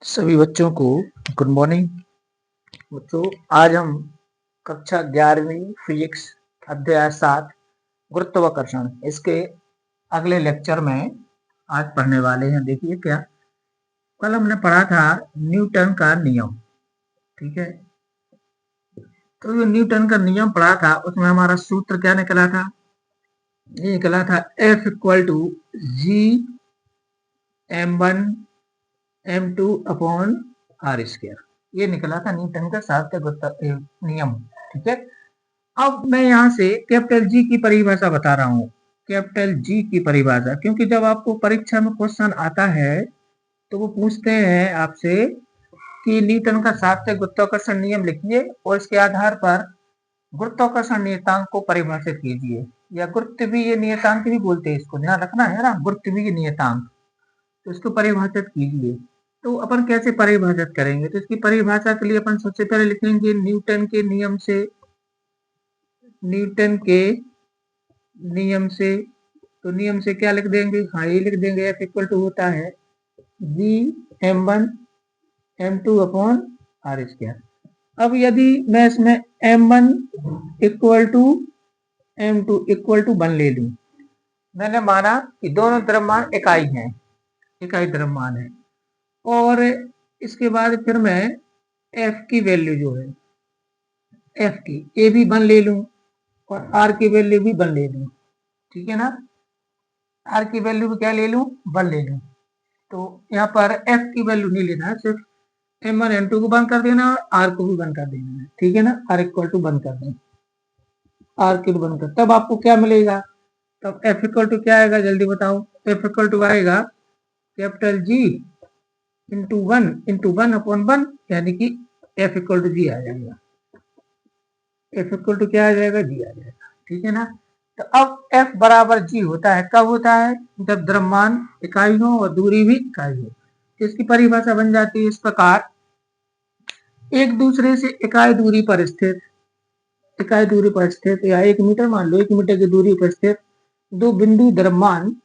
सभी बच्चों को गुड मॉर्निंग। बच्चों, आज हम कक्षा 11वीं फिजिक्स अध्याय 7 गुरुत्वाकर्षण इसके अगले लेक्चर में आज पढ़ने वाले हैं। देखिए क्या, कल हमने पढ़ा था न्यूटन का नियम। ठीक है, तो जो न्यूटन का नियम पढ़ा था उसमें हमारा सूत्र क्या निकला था? ये निकला था F equal to G m1 m2 upon R square. ये निकला था न्यूटन का शास्त्रीय गुरुत्व नियम। ठीक है, अब मैं यहाँ से कैपिटल जी की परिभाषा बता रहा हूँ। कैपिटल जी की परिभाषा, क्योंकि जब आपको परीक्षा में क्वेश्चन आता है तो वो पूछते हैं आपसे कि न्यूटन का शास्त्रीय गुरुत्वाकर्षण नियम लिखिए और इसके आधार पर गुरुत्वाकर्षण नियतांक को परिभाषित कीजिए, या गुरुत्वीय नियतांक भी बोलते हैं इसको, ध्यान रखना है ना, गुरुत्वीय नियतांक। तो इसको परिभाषित कीजिए। तो अपन कैसे परिभाषित करेंगे? तो इसकी परिभाषा के लिए अपन सबसे पहले लिखेंगे न्यूटन के नियम से। तो नियम से क्या लिख देंगे? हाँ, ये लिख देंगे F इक्वल टू होता है जी m1 m2 upon R square. अब यदि मैं इसमें m1 equal to m2 equal to 1 ले लूं, मैंने माना कि दोनों द्रव्यमान इकाई हैं, इकाई द्रव्यमान है, और इसके बाद फिर मैं F की वैल्यू जो है, F की ए भी 1 ले लूं और आर की वैल्यू भी 1 ले लूं। ठीक है ना, आर की वैल्यू भी क्या ले लूं? 1 ले लूं। तो यहाँ पर एफ की वैल्यू नहीं लेना है, सिर्फ m1 m2 को बंद कर देना और आर को भी बंद कर देना है। ठीक है ना, आर इक्वल टू बंद कर दें, आर को बंद कर, तब आपको क्या मिलेगा? तब एफ इक्वल टू क्या आएगा, जल्दी बताओ। एफ इक्वल टू आएगा capital G into one upon 1, यानी कि एफ इक्वल टू जी आ जाएगा। एफ इक्वल टू क्या आ जाएगा? जी आ जाएगा। ठीक है ना, तो अब F बराबर G होता है, कब होता है? जब द्रव्यमान इकाई हो और दूरी भी इकाई हो। तो इसकी परिभाषा बन जाती है इस प्रकार, एक दूसरे से इकाई दूरी पर स्थित या 1 मीटर मान लो, 1 मीटर की दूरी पर स्थित दो बिंदु द्रव्यमान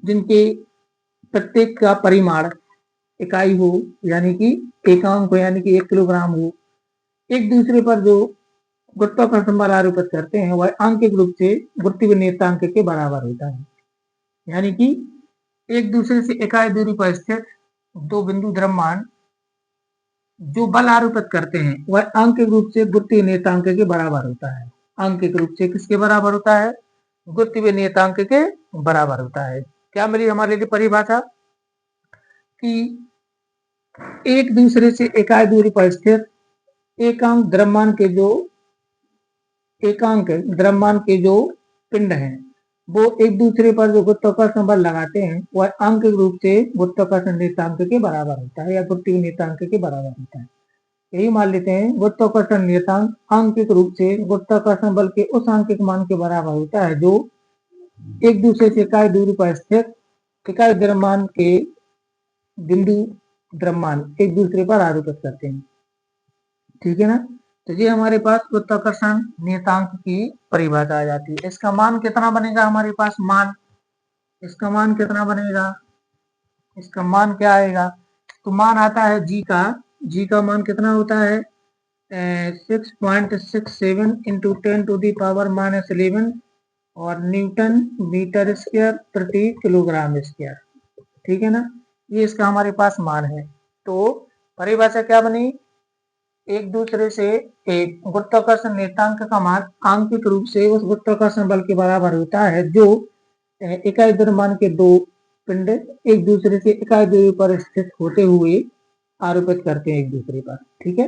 जिनके प्रत्येक का परिमाण इकाई हो, यानी कि एकांक हो, यानी कि 1 किलोग्राम हो, एक दूसरे पर जो गुरुत्वाकर्षण बल आरोपित करते हैं वह आंकिक रूप से गुरुत्वीय नियतांक के बराबर होता है। यानी कि एक दूसरे से इकाई दूरी पर स्थित दो बिंदु द्रव्यमान जो बल आरोपित करते हैं वह आंकिक रूप से गुरुत्वीय नियतांक के बराबर होता है। आंकिक रूप से किसके बराबर होता है? गुरुत्वीय नियतांक के बराबर होता है। क्या मिली हमारे लिए परिभाषा? कि एक दूसरे से इकाई दूरी पर स्थित एकांक द्रव्यमान के जो पिंड हैं वो एक दूसरे पर जो गुरुत्वाकर्षण बल लगाते हैं वह आंकिक रूप से गुरुत्वाकर्षण नियतांक के बराबर होता है, या गुरुत्वीय नियतांक के बराबर होता है। यही मान लेते हैं, गुरुत्वाकर्षण नियतांक आंकिक रूप से गुरुत्वाकर्षण बल के उस आंकिक मान के बराबर होता है जो एक दूसरे से इकाई दूरी पर स्थित इकाई द्रव्यमान के बिंदु द्रव्यमान एक दूसरे पर आरोपित करते हैं। ठीक है ना, तो ये हमारे पास गुरुत्वाकर्षण नियतांक की परिभाषा आ जाती है। इसका मान कितना बनेगा हमारे पास? इसका मान कितना बनेगा? इसका मान क्या आएगा? तो मान आता है जी का मान कितना होता है? 6.67 इंटू 10⁻⁻11 और न्यूटन मीटर स्क्वायर प्रति किलोग्राम स्क्वायर। ठीक है ना, ये इसका हमारे पास मान है। तो परिभाषा क्या बनी? एक दूसरे से एक गुरुत्वाकर्षण नियतांक का मान आंकिक रूप से उस गुरुत्वाकर्षण बल के बराबर होता है जो इकाई द्रव्यमान के दो पिंड एक दूसरे से इकाई दूरी पर स्थित होते हुए आरोपित करते हैं एक दूसरे पर। ठीक है,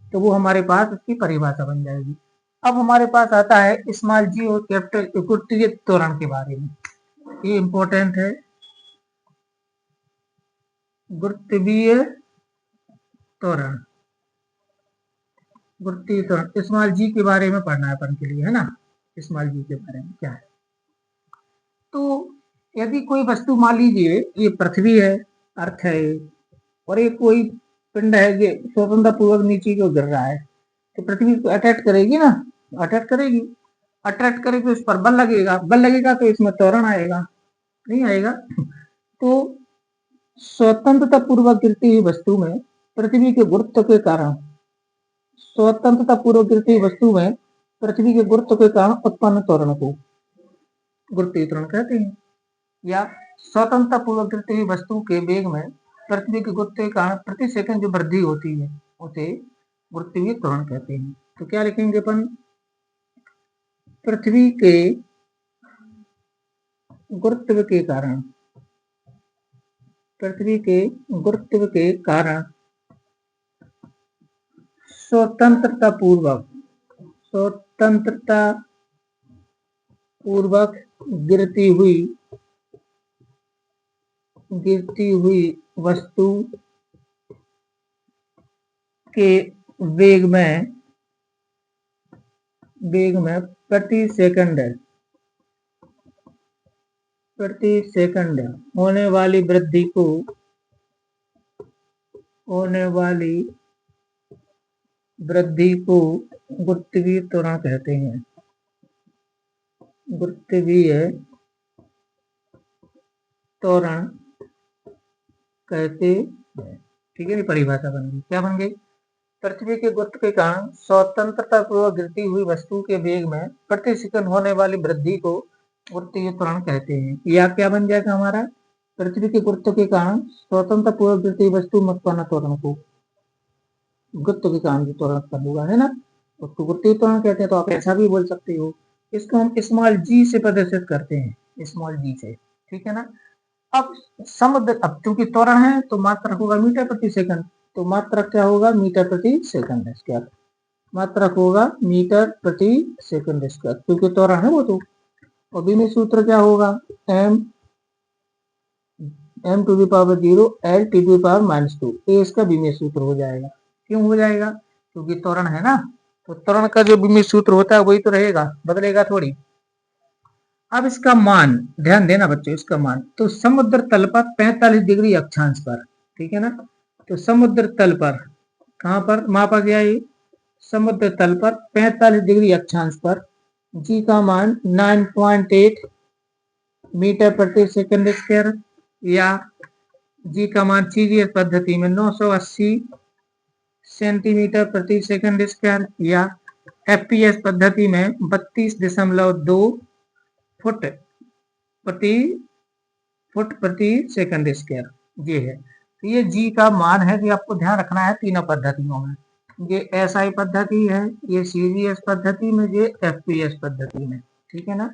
तो वो हमारे पास इसकी परिभाषा बन जाएगी। अब हमारे पास आता है स्मॉल जी और कैपिटल गुरुत्वीय त्वरण के बारे में। ये इंपॉर्टेंट है, गुरुत्वीय त्वरण। गुरुत्वीय त्वरण स्मॉल जी के बारे में पढ़ना है अपन के लिए, है ना। स्मॉल जी के बारे में क्या है? तो यदि कोई वस्तु, मान लीजिए ये पृथ्वी है, अर्थ है, और ये कोई पिंड है जो स्वतंत्र पूर्वक नीचे को गिर रहा है, तो पृथ्वी को अट्रैक्ट करेगी ना, अट्रैक्ट करेगी, उस पर बल लगेगा तो इसमें त्वरण आएगा, नहीं आएगा? तो स्वतंत्रता पूर्वक गिरती हुई वस्तु में पृथ्वी के गुरुत्व के कारण, स्वतंत्रता पूर्वक गिरती हुई वस्तु में पृथ्वी के गुरुत्व के कारण उत्पन्न त्वरण को गुरुत्वीय त्वरण कहते हैं। या स्वतंत्रता पूर्वक गिरती हुई वस्तु के वेग में पृथ्वी के गुरुत्व के कारण प्रति सेकंड जो वृद्धि होती है उसे गुरुत्वीय त्वरण कहते हैं। तो क्या लिखेंगे अपन, पृथ्वी के गुरुत्व के कारण, पृथ्वी के गुरुत्व के कारण स्वतंत्रता पूर्वक गिरती हुई वस्तु के वेग में प्रति सेकंड होने वाली वृद्धि को गुरुत्वीय त्वरण कहते हैं। गुरुत्वीय त्वरण कहते हैं। ठीक है, परिभाषा बन गई। क्या बन गई, पृथ्वी के गुरुत्व के कारण स्वतंत्रता पूर्वक गिरती हुई वस्तु के वेग में प्रति सेकंड होने वाली वृद्धि को गुरुत्वीय त्वरण कहते हैं। या क्या बन जाएगा हमारा, पृथ्वी के गुरुत्व के कारण स्वतंत्रता पूर्वक गिरती हुई वस्तु में उत्पन्न त्वरण को गुरुत्व के कारण जो त्वरण उत्पन्न हुआ है ना, उसको गुरुत्वीय त्वरण कहते हैं। तो आप ऐसा भी बोल सकते हो, इसको हम स्मॉल जी से प्रदर्शित करते हैं, स्मॉल जी से। ठीक है ना। अब समुद्र, अब क्योंकि त्वरण है तो मात्रक होगा मीटर प्रति सेकंड, तो मात्रक क्या होगा, मीटर प्रति सेकंड स्क्वायर। मात्रक होगा मीटर प्रति सेकंड स्क्वायर, क्योंकि त्वरण है वो तो। और विमेय सूत्र क्या होगा, m to the power 0 l to the power -2, ये इसका विमेय सूत्र हो जाएगा। क्यों हो जाएगा, क्योंकि त्वरण है ना, तो त्वरण का जो विमेय सूत्र होता है वही तो रहेगा, बदलेगा थोड़ी। अब इसका मान ध्यान देना बच्चों, इसका मान तो समुद्र तल पर 45 डिग्री अक्षांश पर, ठीक है ना, तो समुद्र तल पर कहां पर मापा गया, ये समुद्र तल पर 45 डिग्री अक्षांश पर जी का मान 9.8 मीटर प्रति सेकंड स्क्वायर, या जी का मान सीजीएस पद्धति में 980 सेंटीमीटर प्रति सेकंड स्क्वायर, या एफपीएस पद्धति में 32.2 फुट प्रति सेकंड स्क्वायर ये है। तो ये जी का मान है कि आपको ध्यान रखना है तीनों पद्धतियों में। ये एसआई पद्धति है, ये सीजीएस पद्धति में, ये एफपीएस पद्धति में। ठीक है ना।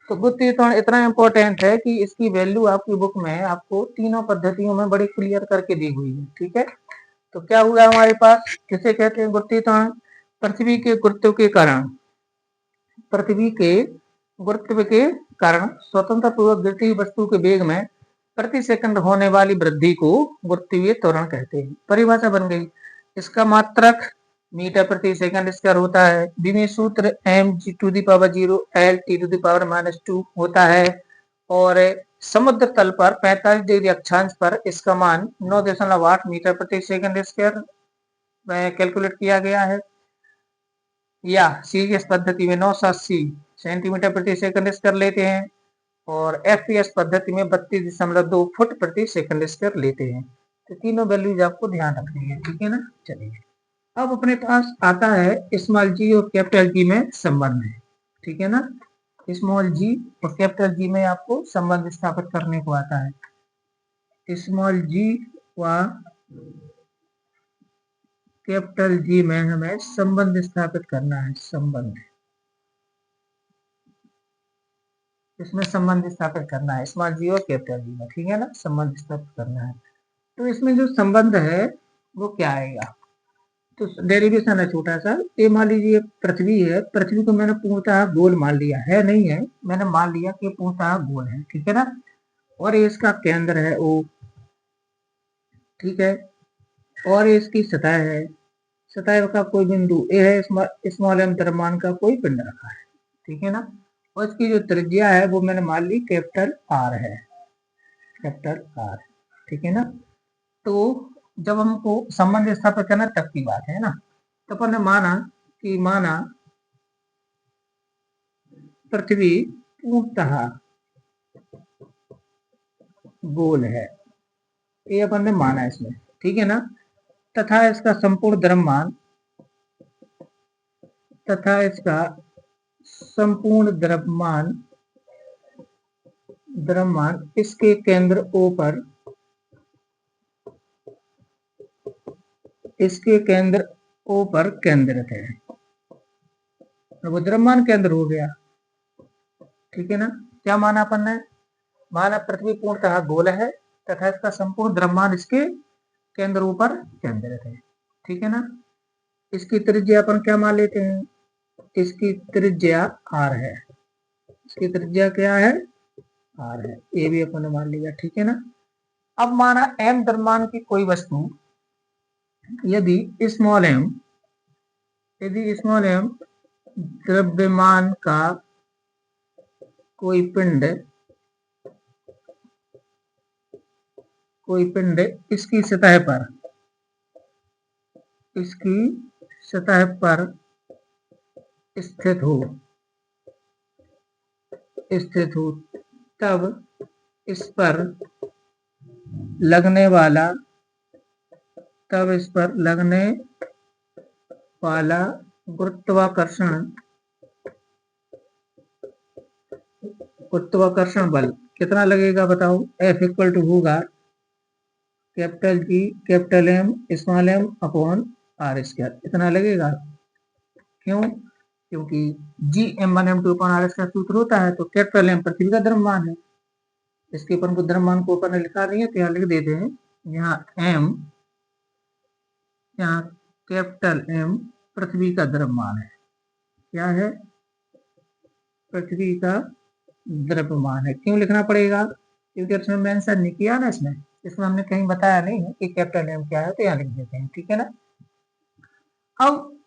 तो गुरुत्वीय त्वरण इतना इंपॉर्टेंट है कि इसकी वैल्यू आपकी बुक में आपको तीनों पद्धतियों में बड़ी क्लियर करके दी हुई है। ठीक है। तो क्या हुआ हमारे पास, किसे कहते हैं गुरुत्वीय त्वरण, पृथ्वी के गुरुत्व के कारण, पृथ्वी के गुरुत्व के कारण स्वतंत्र पूर्वक गिरती हुई वस्तु के वेग में प्रति सेकंड होने वाली वृद्धि को गुरुत्वीय त्वरण कहते हैं। परिभाषा बन गई। इसका मात्रक मीटर प्रति सेकंड स्क्वायर होता है। विमेय सूत्र m to the power 0 l t to the power -2 होता है। और समुद्र तल पर 45 डिग्री अक्षांश पर इसका मान 9.8 मीटर प्रति सेकंड स्क्वायर कैलकुलेट किया गया है। या सीजीएस पद्धति में 980 सेंटीमीटर प्रति सेकंड स्क्वायर लेते हैं, और एफपीएस पद्धति में 32.2 फुट प्रति सेकंड स्क्वायर लेते हैं। तो तीनों वैल्यूज आपको ध्यान रखनी है। ठीक है ना। चलिए, अब अपने पास आता है स्मॉल जी और कैपिटल जी में संबंध है। ठीक है ना। स्मॉल जी और कैपिटल जी में आपको संबंध स्थापित करने को आता है। स्मॉल जी व कैपिटल जी में हमें संबंध स्थापित करना है। संबंध, इसमें संबंध स्थापित करना है स्मॉल जी और कैपिटल जी में। ठीक है ना, संबंध स्थापित करना है। तो इसमें जो संबंध है वो क्या आएगा, तो डेरिवेशन है छोटा सा। ये मान लीजिए पृथ्वी है, पृथ्वी को मैंने पूर्णतः गोल मान लिया है, नहीं है, मैंने मान लिया कि पूर्णतः गोल है। ठीक है ना। और ये इसका केंद्र है ओ, ठीक है, और ये इसकी सतह है, सतह का कोई बिंदु ए है, स्मॉल एम द्रव्यमान का कोई पिंड रखा है। ठीक है ना। और इसकी जो त्रिज्या है वो मैंने मान ली कैपिटल आर है, कैपिटल आर। ठीक है ना। तो जब हमको संबंध स्थापित करना तब की बात है ना, तो अपन ने माना पृथ्वी पूर्णतः गोल है, ये अपन ने माना इसमें, ठीक है ना। तथा इसका संपूर्ण द्रव्यमान, तथा इसका संपूर्ण द्रव्यमान इसके केंद्र O पर, इसके केंद्र O पर केंद्रित है। वो द्रव्यमान केंद्र हो गया, ठीक है ना। क्या माना अपन ने, माना पृथ्वी पूर्णतः गोल है तथा इसका संपूर्ण द्रव्यमान इसके केंद्र पर केंद्रित है, ठीक है ना। इसकी त्रिज्या अपन क्या मान लेते हैं, इसकी त्रिज्या r है, इसकी त्रिज्या क्या है, r है, ये भी अपन ने मान लिया, ठीक है ना। अब माना m द्रव्यमान की कोई वस्तु, यदि स्मॉल m द्रव्यमान का कोई पिंड इसकी सतह पर स्थित हो, तब इस पर लगने वाला गुरुत्वाकर्षण बल कितना लगेगा बताओ। F इक्वल टू होगा capital G capital M small m upon r square, इतना लगेगा। क्यों, क्योंकि G(m1m2 अपॉन r स्क्वायर सूत्र होता है, तो कैपिटल M पृथ्वी का द्रव्यमान है, इसके अपन को द्रव्यमान को अपन लिखा नहीं है तो यहाँ लिख देते हैं, यहाँ कैपिटल M पृथ्वी का द्रव्यमान है। क्या है, पृथ्वी का द्रव्यमान है। क्यों लिखना पड़ेगा, क्योंकि इसमें मेंशन नहीं किया ना, इसमें हमने कहीं बताया नहीं है कि कैपिटल M क्या है, तो यहाँ लिख देते हैं, ठीक है ना। अब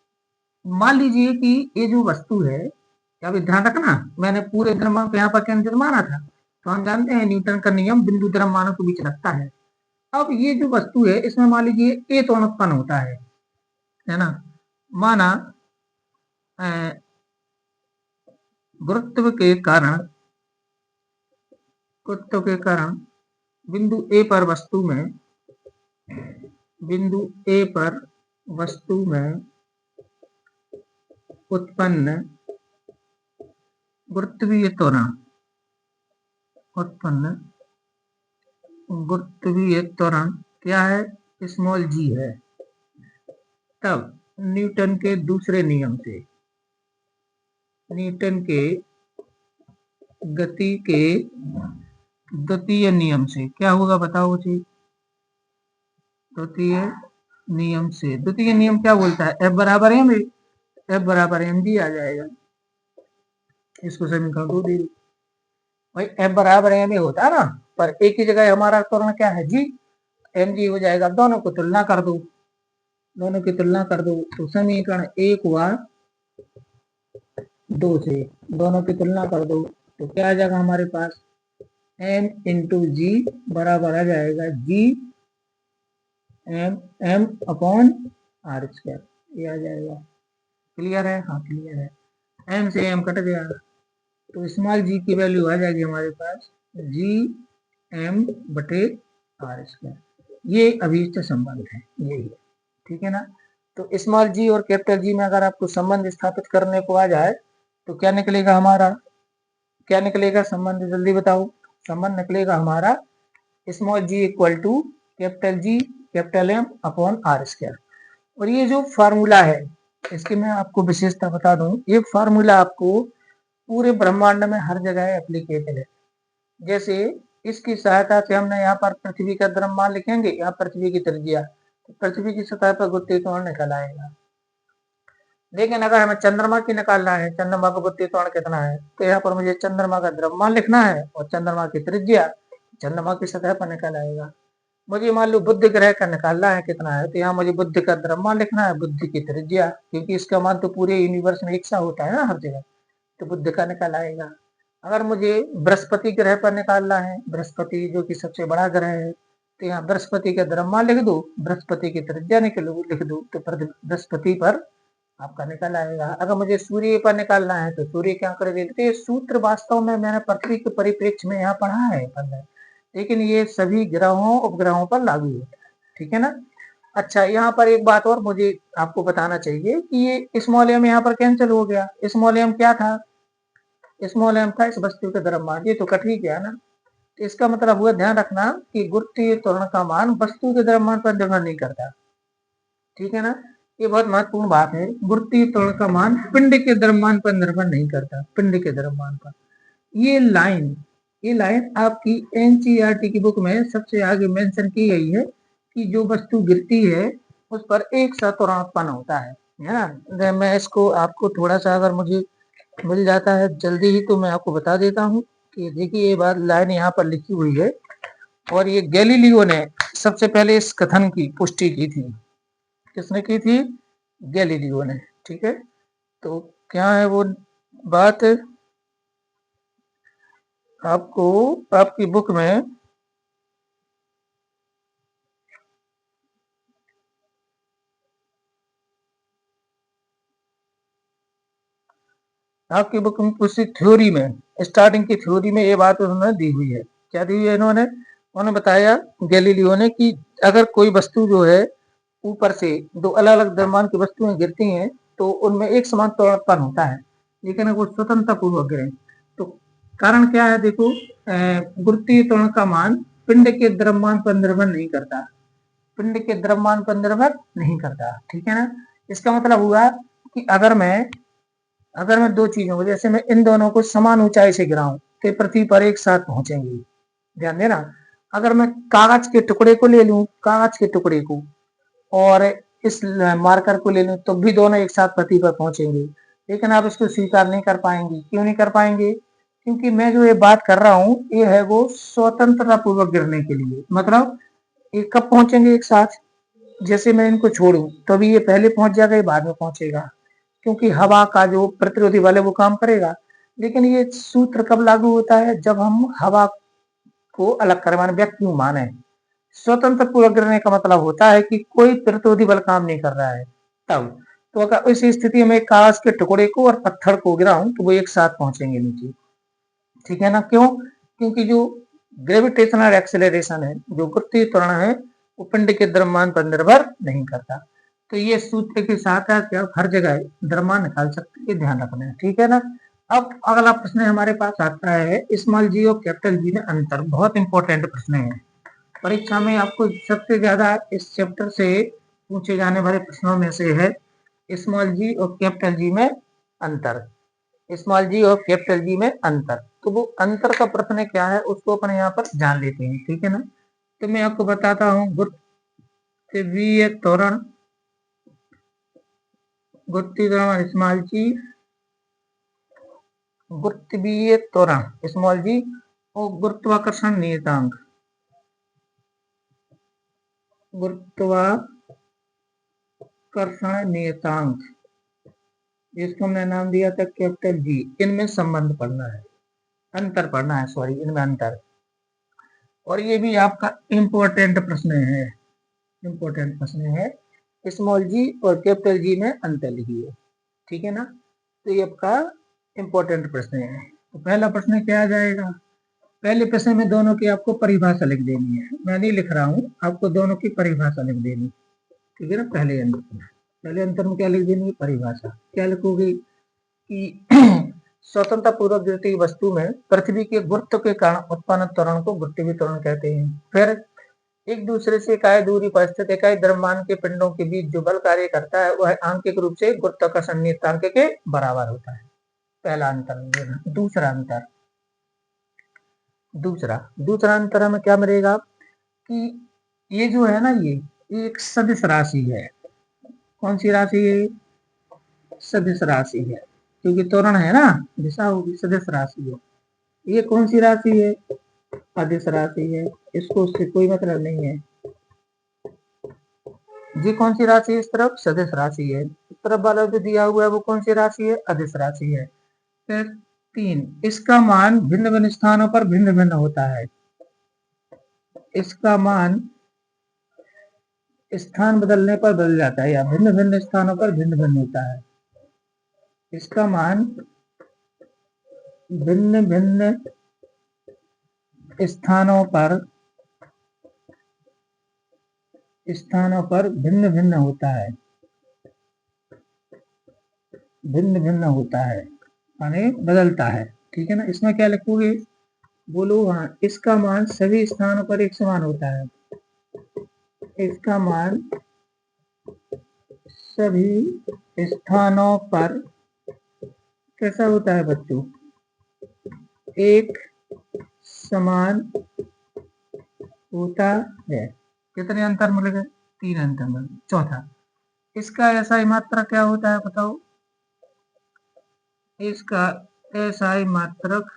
मान लीजिए कि ये जो वस्तु है, अभी ध्यान रखना मैंने पूरे द्रव्यमान को यहाँ पर केंद्रित माना था, तो हम जानते हैं न्यूटन का नियम बिंदु द्रव्यमानों के बीच रखता है। अब ये जो वस्तु है इसमें मान लीजिए ए त्वरण उत्पन्न होता है ना। माना गुरुत्व के कारण बिंदु ए पर वस्तु में उत्पन्न गुरुत्वीय त्वरण क्या है, स्मॉल g है। तब न्यूटन के गति के द्वितीय नियम से क्या होगा बताओ जी। द्वितीय नियम क्या बोलता है, F बराबर m d आ जाएगा। इसको समीकरण 2 दे भाई, F बराबर m होता है ना, पर एक ही जगह हमारा त्वरण क्या है g, mg हो जाएगा। दोनों की तुलना कर दो तो समीकरण 1 हुआ 2 से, दोनों की तुलना कर दो तो क्या आ जाएगा हमारे पास, m इंटू जी बराबर आ जाएगा g m upon r square, ये आ जाएगा। क्लियर है, हाँ क्लियर है। m से m कट गया तो स्मॉल g की वैल्यू आ जाएगी हमारे पास g m बटे r स्क्वायर। ये अभीष्ट संबंध है, यही है, ठीक है ना। तो स्मॉल g और कैपिटल G में अगर आपको संबंध स्थापित करने को आ जाए तो क्या निकलेगा हमारा, क्या निकलेगा संबंध, जल्दी बताओ। संबंध निकलेगा हमारा small g equal to capital G capital M upon r square. और ये जो फार्मूला है इसकी मैं आपको विशेषता बता दूं, ये फार्मूला आपको पूरे ब्रह्मांड में हर जगह एप्लीकेबल है। जैसे इसकी सहायता से हमने यहाँ पर पृथ्वी का द्रव्यमान लिखेंगे, यहाँ पृथ्वी की त्रिज्या, तो पृथ्वी की सतह पर गुरुत्वीय त्वरण निकल आएगा। लेकिन अगर हमें चंद्रमा की निकालना है, चंद्रमा का गुरुत्वीय त्वरण कितना है, तो यहाँ पर मुझे चंद्रमा का द्रव्यमान लिखना है और चंद्रमा की त्रिज्या चंद्रमा की सतह पर निकल आएगा। मुझे मान लो बुध ग्रह का निकालना है कितना है, तो यहाँ मुझे बुध का द्रव्यमान लिखना है, बुध की त्रिज्या, क्योंकि इसका मान तो पूरे यूनिवर्स में एक सा होता है ना हर जगह, तो बुध का निकल आएगा। अगर मुझे बृहस्पति ग्रह पर निकालना है, बृहस्पति जो कि सबसे बड़ा ग्रह है, तो यहाँ बृहस्पति का द्रव्यमान लिख दो, बृहस्पति की त्रिज्या लिख दो, तो बृहस्पति पर आपका निकल आएगा। अगर मुझे सूर्य पर निकालना है तो सूर्य क्या कर देते हैं, सूत्र वास्तव में मैंने पृथ्वी के परिप्रेक्ष्य में यहाँ पढ़ा है, लेकिन ये सभी ग्रहों उपग्रहों पर लागू होता है, ठीक है ना। अच्छा, यहाँ पर एक बात और मुझे आपको बताना चाहिए कि ये स्मॉल एम यहाँ पर कैंसिल हो गया। स्मॉल एम क्या था? स्मॉल एम था इस वस्तु का द्रव्यमान, ये तो कट ही गया ना। तो इसका मतलब हुआ, ध्यान रखना कि गुरुत्वीय त्वरण का मान वस्तु के द्रव्यमान पर निर्भर नहीं करता, ठीक है ना। ये बहुत महत्वपूर्ण बात है। गुरुत्वीय त्वरण का मान पिंड के द्रव्यमान पर निर्भर नहीं करता, पिंड के द्रव्यमान पर। ये लाइन आपकी एनसीईआरटी की बुक में सबसे आगे मेंशन की गई है कि जो वस्तु गिरती है उस पर एक सा त्वरण उत्पन्न होता है ना। मैं इसको आपको थोड़ा सा अगर मुझे मिल जाता है जल्दी ही तो मैं आपको बता देता हूँ कि देखिए, ये बात लाइन यहाँ पर लिखी हुई है और ये गैलीलियो ने सबसे पहले इस कथन की पुष्टि की थी। किसने की थी? गैलीलियो ने, ठीक है। तो क्या है वो बात? आपको आपकी बुक में आपकी बुक में उसी थ्योरी में, स्टार्टिंग की थ्योरी में ये बात उन्होंने दी हुई है। क्या दी हुई है उन्होंने बताया गैलीलियो ने कि अगर कोई वस्तु जो है ऊपर से दो अलग अलग द्रव्यमान की वस्तुएं गिरती हैं तो उनमें एक समान त्वरण उत्पन्न होता है, लेकिन वो स्वतंत्रता पूर्वक गिरे तो कारण क्या है? देखो, गुरुत्वीय त्वरण का मान पिंड के द्रव्यमान पर निर्भर नहीं करता, पिंड के द्रव्यमान पर निर्भर नहीं करता, ठीक है ना। इसका मतलब हुआ कि अगर मैं दो चीजों को, जैसे मैं इन दोनों को समान ऊंचाई से गिराऊं तो पृथ्वी पर एक साथ पहुंचेंगे। ध्यान देना, अगर मैं कागज के टुकड़े को ले लूं, कागज के टुकड़े को, और इस मार्कर को ले लूं तो भी दोनों एक साथ पृथ्वी पर पहुंचेंगे, लेकिन आप इसको स्वीकार नहीं कर पाएंगे। क्यों नहीं कर पाएंगे? क्योंकि मैं जो ये बात कर रहा हूं ये है वो स्वतंत्रता पूर्वक गिरने के लिए। मतलब ये कब पहुंचेंगे एक साथ? जैसे मैं इनको छोड़ूं तो अभी ये पहले पहुंच जाएगा, ये बाद में पहुंचेगा, क्योंकि हवा का जो प्रतिरोधी बल है वो काम करेगा। लेकिन ये सूत्र कब लागू होता है? जब हम हवा को अलग करें, माने वैक्यूम माने। स्वतंत्र पूर्वक गिरने का मतलब होता है कि कोई प्रतिरोधी बल काम नहीं कर रहा है तब। तो अगर इस स्थिति में कागज के टुकड़े को और पत्थर को गिराऊं तो वो एक साथ पहुंचेंगे नीचे, ठीक है ना। क्यों? क्योंकि जो ग्रेविटेशनल एक्सेलरेशन है, जो गुरुत्वीय त्वरण है, वो पिंड के द्रव्यमान पर निर्भर नहीं करता। तो ये सूत्र के साथ आप हर जगह द्रव्यमान निकाल सकते हैं, ध्यान रखना है, ठीक है ना। अब अगला प्रश्न हमारे पास आता है स्मॉल जी और कैपिटल जी में अंतर। बहुत इंपॉर्टेंट प्रश्न है, परीक्षा में आपको सबसे ज्यादा इस चैप्टर से पूछे जाने वाले प्रश्नों में से है स्मॉल जी और कैपिटल जी में अंतर। स्मॉल जी और कैपिटल जी में अंतर, तो वो अंतर का प्रश्न क्या है उसको अपन यहाँ पर जान लेते हैं, ठीक है ना। तो मैं आपको बताता हूँ, गुरुत्वीय त्वरण, गुरुत्वीय त्वरण स्मॉल जी, गुरुत्वीय त्वरण स्मॉल जी और गुरुत्वाकर्षण नियतांक, गुरुत्वाकर्षण नियतांक, जिसको हमने नाम दिया था कैपिटल जी, इनमें संबंध पढ़ना है, अंतर पढ़ना है, सॉरी, इनमें अंतर। और ये भी आपका इम्पोर्टेंट प्रश्न है, इम्पोर्टेंट प्रश्न है। स्मॉल जी और कैपिटल जी में अंतर लिखिए, ठीक है ना। तो ये आपका इम्पोर्टेंट प्रश्न है। तो पहला प्रश्न क्या आ जाएगा? पहले प्रश्न में दोनों की आपको परिभाषा लिख देनी है, मैं नहीं लिख रहा हूँ, आपको दोनों की परिभाषा लिख देनी, ठीक है ना। पहले अंतर में क्या लिख देनी है? परिभाषा। क्या लिखोगे कि स्वतंत्रता पूर्वक गिरती वस्तु में पृथ्वी के गुरुत्व के कारण उत्पन्न त्वरण को गुरुत्वीय त्वरण कहते हैं। फिर एक दूसरे से इकाई दूरी पर स्थित इकाई द्रव्यमान के पिंडों के बीच जो बल कार्य करता है वह आंकिक रूप से गुरुत्वाकर्षण नियतांक के बराबर होता है। पहला अंतर। दूसरा अंतर हमें क्या मिलेगा कि ये जो है ना, ये एक सदिश राशि है। कौन सी राशि है? सदिश राशि है, क्योंकि त्वरण है ना, दिशा होगी, सदिश राशि है। ये कौन सी राशि है? अदिश राशि है, इसको उससे कोई मतलब नहीं है। ये कौन सी राशि है? इस तरफ सदिश राशि है, इस तरफ वाला जो दिया हुआ है वो कौन सी राशि है? अदिश राशि है। फिर 3, इसका मान भिन्न भिन्न स्थानों पर भिन्न भिन्न होता है। इसका मान स्थान बदलने पर बदल जाता है, या भिन्न भिन्न स्थानों पर भिन्न भिन्न होता है। इसका मान भिन्न भिन्न स्थानों पर भिन्न भिन्न होता है, भिन्न भिन्न होता है माने बदलता है। ठीक है ना, इसमें क्या लिखोगे, बोलो। हाँ, इसका मान सभी स्थानों पर एक समान होता है। इसका मान सभी स्थानों पर कैसा होता है बच्चों, एक समान होता है। कितने अंतर मिल गए, 3 अंतर मिल गए। चौथा, इसका SI मात्रक क्या होता है बताओ। इसका SI मात्रक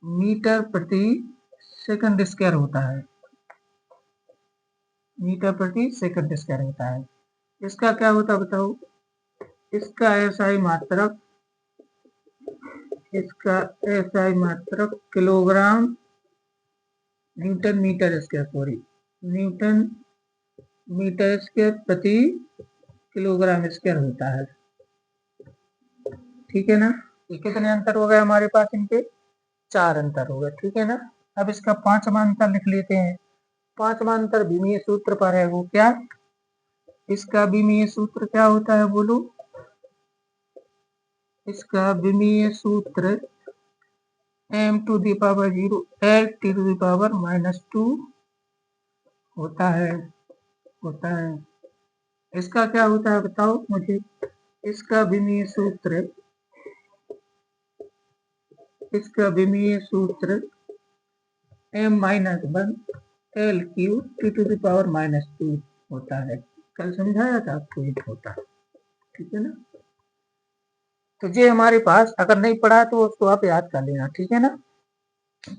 मीटर प्रति सेकंड स्क्वायर होता है, मीटर प्रति सेकंड स्क्वायर होता है। इसका क्या होता है बताओ, इसका SI मात्रक kilogram newton metre square, sorry newton metre square प्रति किलोग्राम स्क्वायर होता है। ठीक है ना, ये कितने अंतर हो गए हमारे पास, इनके 4 अंतर हो गए। ठीक है ना, अब इसका 5वां अंतर लिख लेते हैं। 5वां अंतर विमीय सूत्र पर है। वो क्या, इसका विमीय सूत्र क्या होता है बोलो। इसका विमीय सूत्र m⁻0 L⁻⁻2 होता है, होता है। इसका क्या होता है बताओ मुझे। इसका विमीय सूत्र m-1 L³ T⁻⁻2 होता है। कल समझाया था आपको, ये होता है। ठीक है ना, तो ये हमारे पास अगर नहीं पढ़ा तो उसको आप याद कर लेना। ठीक है ना,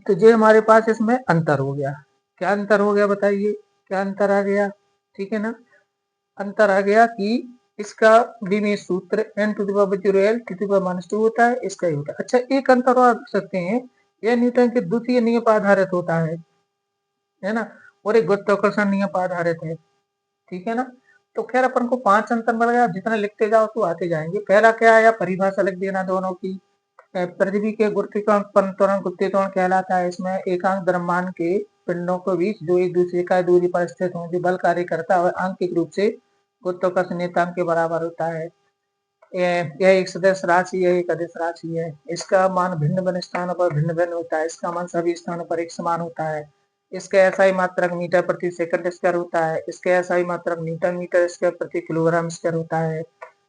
तो ये हमारे पास इसमें अंतर हो गया। क्या अंतर हो गया बताइए, क्या अंतर आ गया। ठीक है ना, अंतर आ गया कि इसका विमीय सूत्र n⁻0 L⁻⁻2 होता है, इसका ही होता है। अच्छा, एक अंतर और रख सकते हैं, यह न्यूटन के द्वितीय नियम पर आधारित होता है ना, और एक गुरुत्वाकर्षण नियम पर आधारित है। ठीक है ना, तो खैर अपन को 5 अंतर मिल गया, जितना लिखते जाओ तो आते जाएंगे। पहला क्या आया, परिभाषा लिख देना दोनों की। पृथ्वी के गुरुत्वाकर्षण पर त्वरण गुरुत्वाकर्षण कहलाता है। इसमें एकांक द्रव्यमान के पिंडों के बीच जो एक दूसरे का दूरी पर स्थित हो, जो बल कार्य करता है और आंशिक रूप से गुरुत्वाकर्षण नियतांक के बराबर होता है। यह एक सदिश राशि है, एक अदिश राशि है। इसका मान भिन्न भिन्न स्थानों पर भिन्न भिन्न होता है। इसका मान सभी स्थानों पर एक समान होता है। इसका SI मात्रक मीटर प्रति सेकंड स्क्वायर होता है। इसका SI मात्रक न्यूटन मीटर स्क्वायर प्रति किलोग्राम स्क्वायर होता है।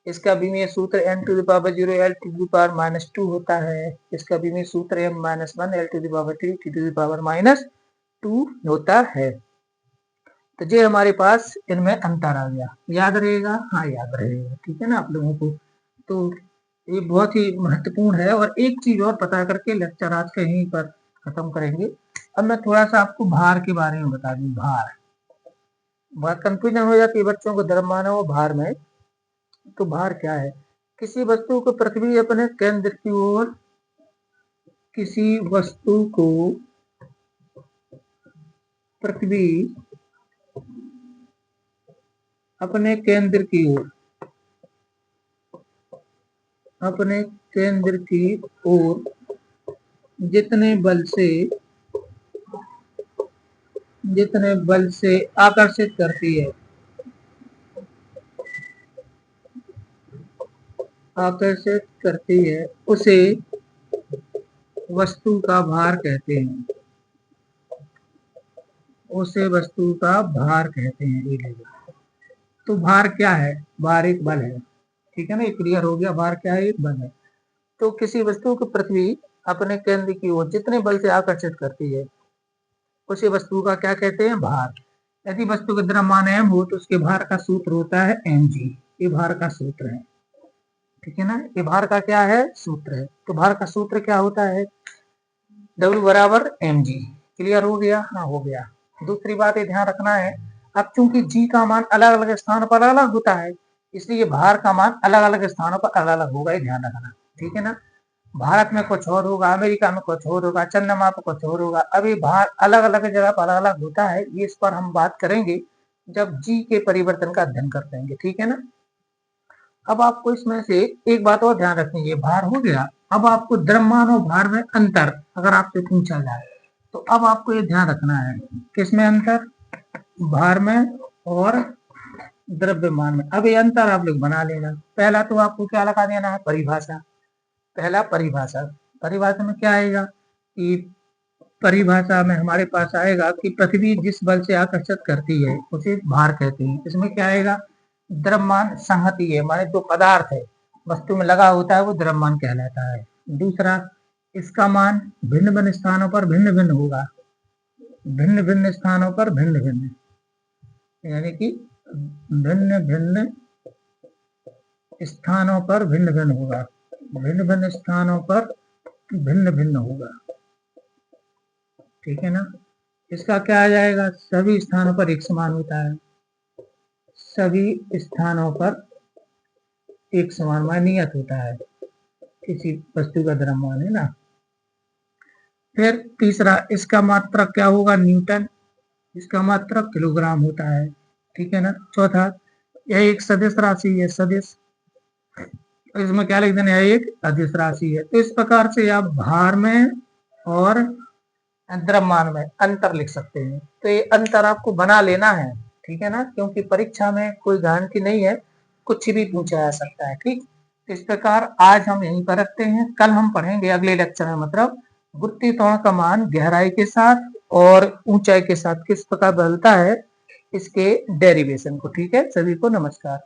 इसका विमीय सूत्र n⁻0 L⁻⁻2 होता है। इसका विमीय सूत्र m-1 L⁻3 T⁻⁻2 होता है। तो ये हमारे पास इनमें अंतर आ गया, याद रहेगा। हाँ, याद रहेगा। ठीक है ना, आप लोगों को तो ये बहुत ही महत्वपूर्ण है। और एक चीज और पता करके लेक्चर आज के यहीं पर खत्म करेंगे। अब मैं थोड़ा सा आपको भार के बारे में बता दूं। भार, बहुत कंफ्यूजन हो जाती है बच्चों को द्रव्यमान और भार में। तो भार क्या है, किसी वस्तु को पृथ्वी अपने केंद्र की ओर, किसी वस्तु को पृथ्वी अपने केंद्र की ओर, अपने केंद्र की ओर जितने बल से आकर्षित करती है, उसे वस्तु का भार कहते हैं, उसे वस्तु का भार कहते हैं। तो भार क्या है, भार एक बल है। ठीक है ना, ये क्लियर हो गया। भार क्या है, एक बल है। तो किसी वस्तु को पृथ्वी अपने केंद्र की ओर जितने बल से आकर्षित करती है, उसी वस्तु का क्या कहते हैं, भार। यदि वस्तु का द्रव्यमान m हो तो उसके भार का सूत्र होता है mg। ये भार का सूत्र है। ठीक है ना, ये भार का क्या है, सूत्र है। तो भार का सूत्र क्या होता है, W बराबर mg। क्लियर हो गया, हाँ हो गया। दूसरी बात ये ध्यान रखना है, अब चूंकि g का मान अलग अलग स्थानों पर अलग होता है, इसलिए भार का मान अलग अलग स्थानों पर अलग अलग होगा, ये ध्यान रखना। ठीक है ना, भारत में कुछ और होगा, अमेरिका में कुछ और होगा, चंद्रमा पर कुछ और होगा। अभी भार अलग अलग जगह पर अलग अलग होता है, ये इस पर हम बात करेंगे जब जी के परिवर्तन का अध्ययन करते हैं। ठीक है ना, अब आपको इसमें से एक बात और ध्यान रखेंगे, भार हो गया। अब आपको द्रव्यमान और भार में अंतर अगर आपसे पूछा जाए तो अब आपको ये ध्यान रखना है, किसमें अंतर, भार में और द्रव्यमान में। अब ये अंतर आप लोग बना लेना। पहला तो आपको क्या लगा देना है, परिभाषा। पहला परिभाषा, परिभाषा में क्या आएगा कि परिभाषा में हमारे पास आएगा कि पृथ्वी जिस बल से आकर्षित करती है उसे भार कहते हैं। इसमें क्या आएगा, द्रव्यमान संहति है, माने जो पदार्थ है वस्तु में लगा होता है वो द्रव्यमान कहलाता है। दूसरा, इसका मान भिन्न भिन्न स्थानों पर भिन्न भिन्न होगा, भिन्न भिन्न स्थानों पर भिन्न भिन्न, यानी कि भिन्न भिन्न स्थानों पर भिन्न भिन्न होगा, भिन्न भिन्न स्थानों पर भिन्न भिन्न होगा, ठीक है ना। इसका क्या आ जाएगा, सभी स्थानों पर एक समान होता है, सभी स्थानों पर एक समान मानियत होता है किसी वस्तु का द्रव्यमान, है ना। फिर तीसरा, इसका मात्रक क्या होगा, न्यूटन, इसका मात्रक किलोग्राम होता है, ठीक है ना। चौथा, यह एक सदिश राशि है, सदिश, इसमें क्या लिख देना है, एक अदिश राशि है। तो इस प्रकार से आप भार में और द्रव्यमान में अंतर लिख सकते हैं। तो ये अंतर आपको बना लेना है, ठीक है ना, क्योंकि परीक्षा में कोई गारंटी नहीं है, कुछ भी पूछा जा सकता है, ठीक। इस प्रकार आज हम यहीं पर रखते हैं, कल हम पढ़ेंगे अगले लेक्चर में, मतलब वृत्तीय त्वरण का मान गहराई के साथ और ऊंचाई के साथ किस प्रकार बदलता है, इसके डेरिवेशन को, ठीक है। सभी को नमस्कार।